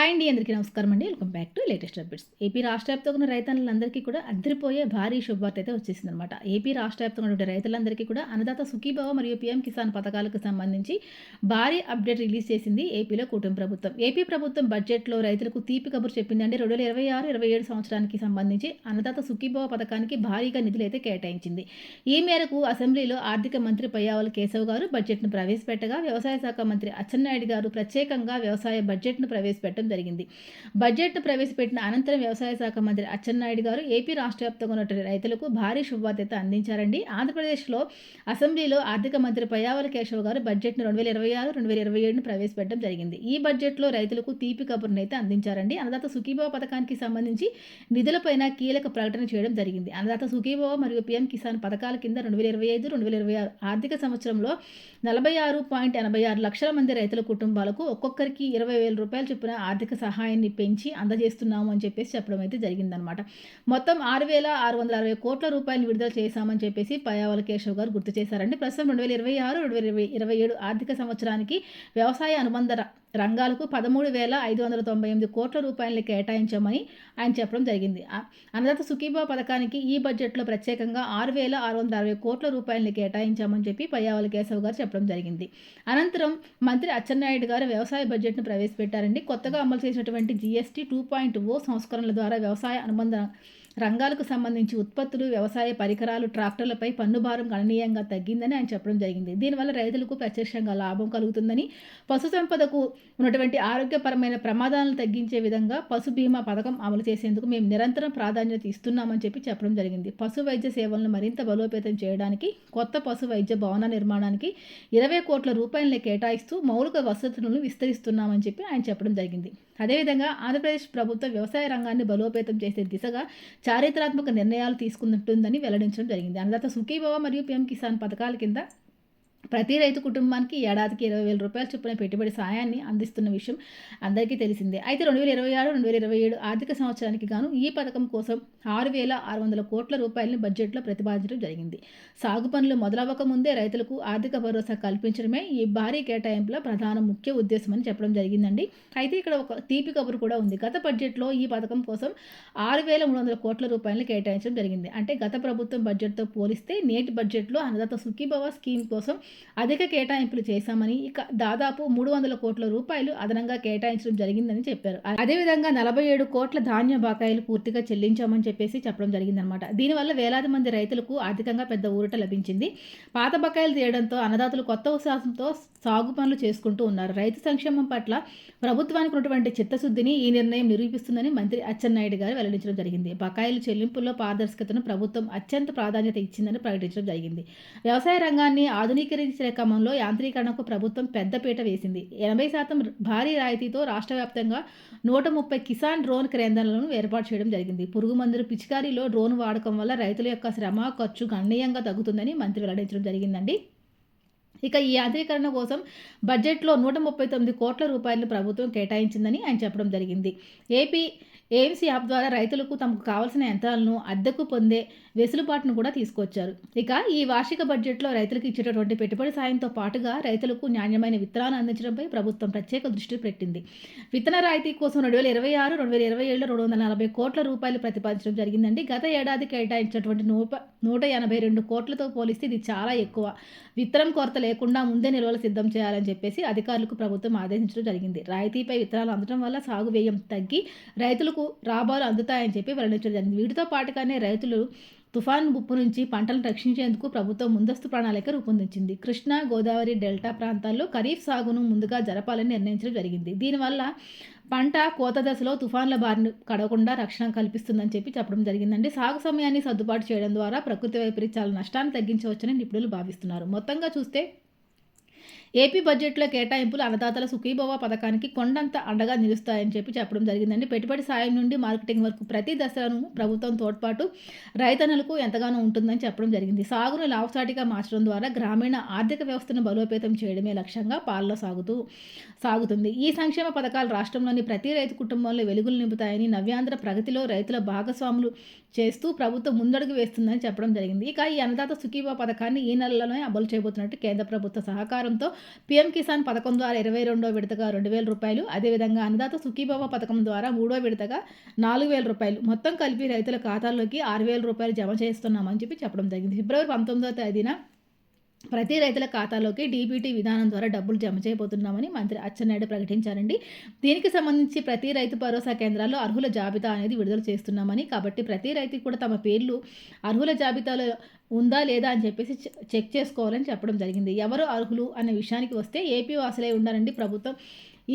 Hi అండి, అందరికీ నమస్కారం అండి. Welcome back to latest updates. AP రాష్ట్ర వ్యాప్తంగా ఉన్న రైతన్నులందరికీ కూడా అదిరిపోయే భారీ శుభవార్త అయితే వచ్చేసిందనమాట. ఏపీ రాష్ట్ర వ్యాప్తంగా ఉన్న రైతులందరికీ కూడా అన్నదాత సుఖీభవ మరియు పీఎం కిసాన్ పథకాలకు సంబంధించి భారీ అప్డేట్ రిలీజ్ చేసింది ఏపీలో కూటమి ప్రభుత్వం. ఏపీ ప్రభుత్వం బడ్జెట్లో రైతులకు తీపి కబురు చెప్పిందండి. 2026-27 సంవత్సరానికి సంబంధించి అన్నదాత సుఖీభవ పథకానికి భారీగా నిధులు అయితే కేటాయించింది. ఈ మేరకు అసెంబ్లీలో ఆర్థిక మంత్రి పయ్యావుల కేశవ్ గారు బడ్జెట్ను ప్రవేశపెట్టగా, వ్యవసాయ శాఖ మంత్రి అచ్చెన్నాయుడు గారు ప్రత్యేకంగా వ్యవసాయ బడ్జెట్ను ప్రవేశపెట్టడం జరిగింది. బడ్జెట్ను ప్రవేశపెట్టిన అనంతరం వ్యవసాయ శాఖ మంత్రి అచ్చెన్నాయుడు గారు ఏపీ రాష్ట్ర వ్యాప్తంగా ఉన్న రైతులకు భారీ శుభవార్త అందించారండి. ఆంధ్రప్రదేశ్లో అసెంబ్లీలో ఆర్థిక మంత్రి పయ్యావుల కేశవ్ గారు బడ్జెట్ను 2026-2027 ప్రవేశపెట్టడం జరిగింది. ఈ బడ్జెట్లో రైతులకు తీపి కబుర్ను అయితే అందించారండి. అన్నదాత సుఖీభవ పథకానికి సంబంధించి నిధులపైన కీలక ప్రకటన చేయడం జరిగింది. అన్నదాత సుఖీభవ మరియు పీఎం కిసాన్ పథకాల కింద 2025-2026 ఆర్థిక సంవత్సరంలో 46.86 లక్షల మంది రైతుల కుటుంబాలకు ఒక్కొక్కరికి 20,000 రూపాయల చొప్పున ఆర్థిక సహాయాన్ని పెంచి అందజేస్తున్నాము అని చెప్పేసి చెప్పడం అయితే జరిగిందనమాట. మొత్తం 6,660 కోట్ల రూపాయలు విడుదల చేశామని చెప్పేసి పయ్యావుల కేశవ్ గారు గుర్తు చేశారండి. ప్రస్తుతం 2026-2027 ఆర్థిక సంవత్సరానికి వ్యవసాయ అనుబంధ రంగాలకు 13,598 కోట్ల రూపాయలని కేటాయించామని ఆయన చెప్పడం జరిగింది. అన్నదాత సుఖీభవ పథకానికి ఈ బడ్జెట్లో ప్రత్యేకంగా 6,660 కోట్ల రూపాయలని కేటాయించామని చెప్పి పయ్యావుల కేశవ్ గారు చెప్పడం జరిగింది. అనంతరం మంత్రి అచ్చెన్నాయుడు గారు వ్యవసాయ బడ్జెట్ను ప్రవేశపెట్టారండి. కొత్తగా అమలు చేసినటువంటి GST 2.0 సంస్కరణల ద్వారా వ్యవసాయ అనుబంధ రంగాలకు సంబంధించి ఉత్పత్తులు, వ్యవసాయ పరికరాలు, ట్రాక్టర్లపై పన్ను భారం గణనీయంగా తగ్గిందని ఆయన చెప్పడం జరిగింది. దీనివల్ల రైతులకు ప్రత్యక్షంగా లాభం కలుగుతుందని, పశు సంపదకు ఉన్నటువంటి ఆరోగ్యపరమైన ప్రమాదాలను తగ్గించే విధంగా పశు బీమా పథకం అమలు చేసేందుకు మేము నిరంతరం ప్రాధాన్యత ఇస్తున్నామని చెప్పడం జరిగింది. పశు వైద్య సేవలను మరింత బలోపేతం చేయడానికి, కొత్త పశు వైద్య భవన నిర్మాణానికి 20 కోట్ల రూపాయలని కేటాయిస్తూ మౌలిక వసతులను విస్తరిస్తున్నామని చెప్పి ఆయన చెప్పడం జరిగింది. అదేవిధంగా ఆంధ్రప్రదేశ్ ప్రభుత్వం వ్యవసాయ రంగాన్ని బలోపేతం చేసే దిశగా చారిత్రాత్మక నిర్ణయాలు తీసుకుంటుందని వెల్లడించడం జరిగింది. అన్నదాత సుఖీభవ మరియు పీఎం కిసాన్ పథకాల కింద ప్రతి రైతు కుటుంబానికి ఏడాదికి 20,000 రూపాయల చొప్పున పెట్టుబడి సాయాన్ని అందిస్తున్న విషయం అందరికీ తెలిసిందే. అయితే 2026-2027 ఆర్థిక సంవత్సరానికి గాను ఈ పథకం కోసం 6,600 కోట్ల రూపాయలని బడ్జెట్లో ప్రతిపాదించడం జరిగింది. సాగు పనులు మొదలవ్వక ముందే రైతులకు ఆర్థిక భరోసా కల్పించడమే ఈ భారీ కేటాయింపుల ప్రధాన ముఖ్య ఉద్దేశమని చెప్పడం జరిగిందండి. అయితే ఇక్కడ ఒక తీపి కబురు కూడా ఉంది. గత బడ్జెట్లో ఈ పథకం కోసం 6,300 కోట్ల రూపాయలను కేటాయించడం జరిగింది. అంటే గత ప్రభుత్వం బడ్జెట్తో పోలిస్తే నేటి బడ్జెట్లో అన్నదాత సుఖీభవ స్కీమ్ కోసం అధిక కేటాయింపులు చేశామని, ఇక దాదాపు 300 కోట్ల రూపాయలు అదనంగా కేటాయించడం జరిగిందని చెప్పారు. అదేవిధంగా 47 కోట్ల ధాన్య బకాయిలు పూర్తిగా చెల్లించామని చెప్పడం జరిగిందనమాట. దీనివల్ల వేలాది మంది రైతులకు ఆర్థికంగా పెద్ద ఊరట లభించింది. పాత బకాయిలు తీయడంతో అన్నదాతలు కొత్త ఉత్సాహంతో సాగు పనులు చేసుకుంటూ ఉన్నారు. రైతు సంక్షేమం పట్ల ప్రభుత్వానికి ఉన్నటువంటి చిత్తశుద్ధిని ఈ నిర్ణయం నిరూపిస్తుందని మంత్రి అచ్చెన్నాయుడు గారు వెల్లడించడం జరిగింది. బకాయిలు చెల్లింపుల్లో పారదర్శకతను ప్రభుత్వం అత్యంత ప్రాధాన్యత ఇచ్చిందని ప్రకటించడం జరిగింది. వ్యవసాయ రంగాన్ని ఆధునీకరించే క్రమంలో యాంత్రీకరణకు ప్రభుత్వం పెద్దపీట వేసింది. 80% భారీ రాయితీతో రాష్ట్ర వ్యాప్తంగా 130 కిసాన్ డ్రోన్ కేంద్రాలను ఏర్పాటు చేయడం జరిగింది. పురుగు మందుల పిచికారీలో డ్రోన్ వాడకం వల్ల రైతుల యొక్క శ్రమ, ఖర్చు గణనీయంగా తగ్గుతుందని మంత్రి వెల్లడించడం జరిగిందండి. ఇక ఈ యాంత్రీకరణ కోసం బడ్జెట్లో 139 కోట్ల రూపాయలను ప్రభుత్వం కేటాయించిందని ఆయన చెప్పడం జరిగింది. ఎయిమ్స్ యాప్ ద్వారా రైతులకు తమకు కావాల్సిన యంత్రాలను అద్దెకు పొందే వెసులుబాటును కూడా తీసుకొచ్చారు. ఇక ఈ వార్షిక బడ్జెట్లో రైతులకు ఇచ్చేటటువంటి పెట్టుబడి సాయంతో పాటుగా రైతులకు నాణ్యమైన విత్తనాలు అందించడంపై ప్రభుత్వం ప్రత్యేక దృష్టి పెట్టింది. విత్తన రాయితీ కోసం 2026-2027లో 240 కోట్ల రూపాయలు ప్రతిపాదించడం జరిగిందండి. గత ఏడాది కేటాయించినటువంటి 182 కోట్లతో పోలిస్తే ఇది చాలా ఎక్కువ. విత్తనం కొరత లేకుండా ముందే నిల్వలు సిద్ధం చేయాలని అధికారులకు ప్రభుత్వం ఆదేశించడం జరిగింది. రాయితీపై విత్తనాలు అందడం వల్ల సాగు వ్యయం తగ్గి రైతులకు లాభాలు అందుతాయని వెల్లడించడం జరిగింది. వీటితో పాటుగానే రైతులు తుఫాను ముప్పు నుంచి పంటలను రక్షించేందుకు ప్రభుత్వం ముందస్తు ప్రణాళిక రూపొందించింది. కృష్ణా, గోదావరి డెల్టా ప్రాంతాల్లో ఖరీఫ్ సాగును ముందుగా జరపాలని నిర్ణయించడం జరిగింది. దీనివల్ల పంట కోత దశలో తుఫాన్ల బారిన పడకుండా రక్షణ కల్పిస్తుందని చెప్పడం జరిగిందండి. సాగు సమయాన్ని సర్దుబాటు చేయడం ద్వారా ప్రకృతి వైపరీత్యాల నష్టాన్ని తగ్గించవచ్చని నిపుణులు భావిస్తున్నారు. మొత్తంగా చూస్తే ఏపీ బడ్జెట్లో కేటాయింపులు అన్నదాతల సుఖీభవ పథకానికి కొండంత అండగా నిలుస్తాయని చెప్పడం జరిగిందండి. పెట్టుబడి సాయం నుండి మార్కెటింగ్ వరకు ప్రతి దశలను ప్రభుత్వం తోడ్పాటు రైతన్నలకు ఎంతగానో ఉంటుందని చెప్పడం జరిగింది. సాగును లాభసాటిగా మార్చడం ద్వారా గ్రామీణ ఆర్థిక వ్యవస్థను బలోపేతం చేయడమే లక్ష్యంగా పాలన సాగుతుంది. ఈ సంక్షేమ పథకాలు రాష్ట్రంలోని ప్రతి రైతు కుటుంబంలో వెలుగులు నింపుతాయని, నవ్యాంధ్ర ప్రగతిలో రైతుల భాగస్వాములు చేస్తూ ప్రభుత్వం ముందడుగు వేస్తుందని చెప్పడం జరిగింది. ఇక ఈ అన్నదాత సుఖీభవ పథకాన్ని ఈ నెలలోనే అమలు చేయబోతున్నట్టు కేంద్ర ప్రభుత్వ సహకారంతో పీఎం కిసాన్ పథకం ద్వారా 22వ విడతగా 2,000 రూపాయలు, అదేవిధంగా అన్నదాత సుఖీభవ పథకం ద్వారా 3వ విడతగా 4,000 రూపాయలు మొత్తం కలిపి రైతుల ఖాతాల్లోకి 6,000 రూపాయలు జమ చేస్తున్నామని చెప్పడం జరిగింది. ఫిబ్రవరి 19వ తేదీన ప్రతి రైతుల ఖాతాలోకి డీబీటీ విధానం ద్వారా డబ్బులు జమ చేయబోతున్నామని మంత్రి అచ్చెన్నాయుడు ప్రకటించారండి. దీనికి సంబంధించి ప్రతి రైతు భరోసా కేంద్రాల్లో అర్హుల జాబితా అనేది విడుదల చేస్తున్నామని, కాబట్టి ప్రతి రైతుకి కూడా తమ పేర్లు అర్హుల జాబితాలో ఉందా లేదా అని చెప్పేసి చెక్ చేసుకోవాలని చెప్పడం జరిగింది. ఎవరు అర్హులు అనే విషయానికి వస్తే ఏపీ వాసులై ఉండాలండి. ప్రభుత్వం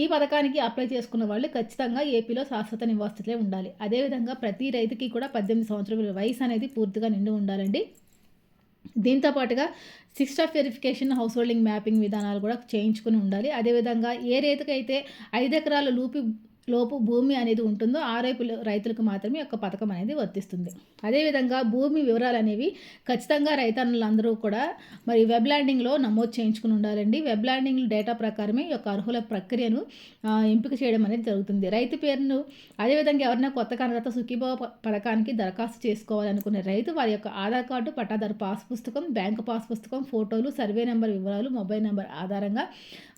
ఈ పథకానికి అప్లై చేసుకున్న వాళ్ళు ఖచ్చితంగా ఏపీలో శాశ్వత నివాసితులే ఉండాలి. అదేవిధంగా ప్రతి రైతుకి కూడా 18 సంవత్సరాల వయసు అనేది పూర్తిగా నిండి ఉండాలండి. దీంతో పాటుగా 6 star verification, house holding mapping విధానాలు కూడా చేయించుకుని ఉండాలి. అదేవిధంగా ఏ రైతుకైతే 5 ఎకరాల లోపు భూమి అనేది ఉంటుందో ఆ రైతులకు మాత్రమే యొక్క పథకం అనేది వర్తిస్తుంది. అదేవిధంగా భూమి వివరాలు అనేవి ఖచ్చితంగా రైతన్నులందరూ కూడా మరి వెబ్ ల్యాండింగ్లో నమోదు చేయించుకుని ఉండాలండి. వెబ్ ల్యాండింగ్ డేటా ప్రకారమే ఈ యొక్క అర్హుల ప్రక్రియను ఎంపిక చేయడం అనేది జరుగుతుంది. రైతు పేరును అదేవిధంగా ఎవరైనా కొత్తగా అన్నదాత సుఖీభవ పథకానికి దరఖాస్తు చేసుకోవాలనుకునే రైతు వారి యొక్క ఆధార్ కార్డు, పట్టాదారు పాస్ పుస్తకం, బ్యాంకు పాస్ పుస్తకం, ఫోటోలు, సర్వే నెంబర్ వివరాలు, మొబైల్ నెంబర్ ఆధారంగా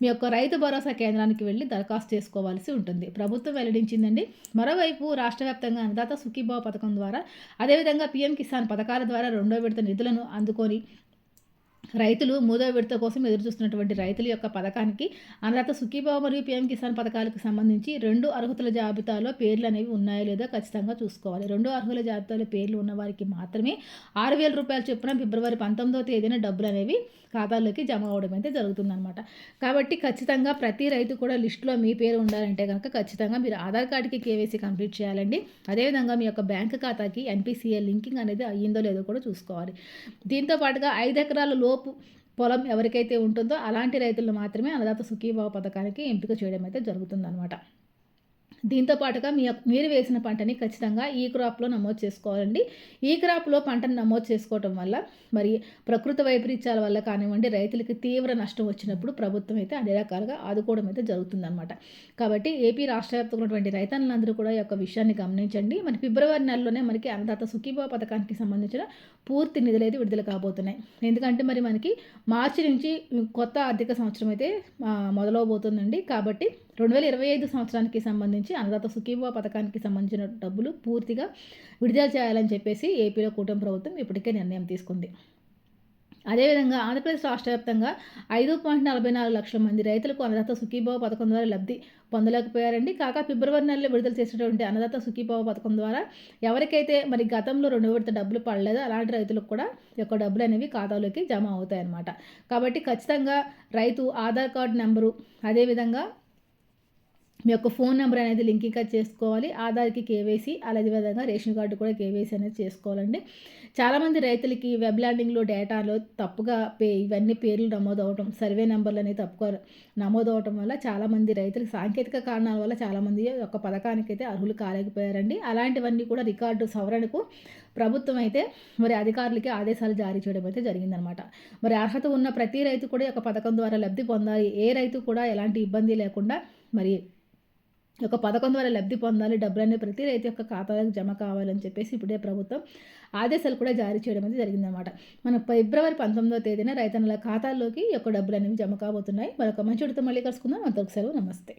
మీ యొక్క రైతు భరోసా కేంద్రానికి వెళ్ళి దరఖాస్తు చేసుకోవాల్సి ఉంటుంది. ప్రభుత్వం వెల్లడించిందండి. మరోవైపు రాష్ట్ర వ్యాప్తంగా అన్నదాత సుఖీభవ పథకం ద్వారా అదేవిధంగా పీఎం కిసాన్ పథకాల ద్వారా 2వ విడత నిధులను అందుకొని రైతులు 3వ విడత కోసం ఎదురుచూస్తున్నటువంటి రైతుల యొక్క పథకానికి అన్నదాత సుఖీభవ మరియు పీఎం కిసాన్ పథకాలకు సంబంధించి 2 అర్హతల జాబితాలో పేర్లు అనేవి ఉన్నాయో లేదో ఖచ్చితంగా చూసుకోవాలి. 2 అర్హుల జాబితాలో పేర్లు ఉన్న వారికి మాత్రమే 6,000 రూపాయల చొప్పున ఫిబ్రవరి 19వ తేదీన డబ్బులు అనేవి ఖాతాల్లోకి జమ అవడం అయితే జరుగుతుందన్నమాట. కాబట్టి ఖచ్చితంగా ప్రతి రైతు కూడా లిస్టులో మీ పేరు ఉండాలంటే కనుక ఖచ్చితంగా మీరు ఆధార్ కార్డుకి కేవైసీ కంప్లీట్ చేయాలండి. అదేవిధంగా మీ యొక్క బ్యాంక్ ఖాతాకి ఎన్పిసిఐ లింకింగ్ అనేది అయ్యిందో లేదో కూడా చూసుకోవాలి. దీంతో పాటుగా 5 ఎకరాల లోపు పొలం ఎవరికైతే ఉంటుందో అలాంటి రైతులు మాత్రమే అన్నదాత సుఖీభవ పథకానికి ఎంపిక చేయడం అయితే జరుగుతుందన్నమాట. దీంతో పాటుగా మీరు వేసిన పంటని ఖచ్చితంగా ఈ క్రాప్లో నమోదు చేసుకోవాలండి. ఈ క్రాప్లో పంటను నమోదు చేసుకోవటం వల్ల మరి ప్రకృతి వైపరీత్యాల వల్ల కానివ్వండి రైతులకి తీవ్ర నష్టం వచ్చినప్పుడు ప్రభుత్వం అయితే అన్ని రకాలుగా ఆదుకోవడం అయితే జరుగుతుందన్నమాట. కాబట్టి ఏపీ రాష్ట్ర వ్యాప్తంగా ఉన్నటువంటి రైతన్నులందరూ కూడా ఈ యొక్క విషయాన్ని గమనించండి. మరి ఫిబ్రవరి నెలలోనే మనకి అన్నదాత సుఖీభవ పథకానికి సంబంధించిన పూర్తి నిధులు అయితే విడుదల కాబోతున్నాయి. ఎందుకంటే మరి మనకి మార్చి నుంచి కొత్త ఆర్థిక సంవత్సరం అయితే మొదలవబోతుందండి. కాబట్టి 2025 సంవత్సరానికి సంబంధించి అన్నదాత సుఖీభవ పథకానికి సంబంధించిన డబ్బులు పూర్తిగా విడుదల చేయాలని చెప్పేసి ఏపీలో కూటమి ప్రభుత్వం ఇప్పటికే నిర్ణయం తీసుకుంది. అదేవిధంగా ఆంధ్రప్రదేశ్ రాష్ట్ర వ్యాప్తంగా 5.44 లక్షల మంది రైతులకు అన్నదాత సుఖీభవ పథకం ద్వారా లబ్ధి పొందలేకపోయారండి. కాగా ఫిబ్రవరి నెలలో విడుదల చేసినటువంటి అన్నదాత సుఖీభవ పథకం ద్వారా ఎవరికైతే మరి గతంలో 2వ విడత డబ్బులు పడలేదో అలాంటి రైతులకు కూడా యొక్క డబ్బులు అనేవి ఖాతాలోకి జమ అవుతాయి అన్నమాట. కాబట్టి ఖచ్చితంగా రైతు ఆధార్ కార్డు నెంబరు, అదేవిధంగా మీ యొక్క ఫోన్ నెంబర్ అనేది లింకింగ్ చేసుకోవాలి. ఆధార్కి కేవైసీ, అదేవిధంగా రేషన్ కార్డు కూడా కేవైసీ అనేది చేసుకోవాలండి. చాలామంది రైతులకి వెబ్ ల్యాండింగ్లో డేటాలో తప్పుగా ఇవన్నీ పేర్లు నమోదవటం, సర్వే నెంబర్లు అనేవి తప్పుగా నమోదవటం వల్ల చాలామంది రైతులు సాంకేతిక కారణాల వల్ల చాలామంది యొక్క పథకానికైతే అర్హులు కాలేకపోయారండి. అలాంటివన్నీ కూడా రికార్డు సవరణకు ప్రభుత్వం అయితే మరి అధికారులకి ఆదేశాలు జారీ చేయడం అయితే జరిగిందనమాట. మరి అర్హత ఉన్న ప్రతి రైతు కూడా ఈ యొక్క పథకం ద్వారా లబ్ధి పొందాలి. ఏ రైతు కూడా ఎలాంటి ఇబ్బంది లేకుండా మరి ఒక పథకం ద్వారా లబ్ధి పొందాలి, డబ్బులన్నీ ప్రతి రైతు యొక్క ఖాతాలకు జమ కావాలని చెప్పేసి ఇప్పుడే ప్రభుత్వం ఆదేశాలు కూడా జారీ చేయడం అనేది జరిగిందనమాట. మన ఫిబ్రవరి 19వ తేదీన రైతన్నుల ఖాతాల్లోకి ఈ యొక్క డబ్బులు అనేవి జమ కాబోతున్నాయి. మరొక మంచి విడత మళ్ళీ కలుసుకుందాం. అంతవరకు సెలవు, నమస్తే.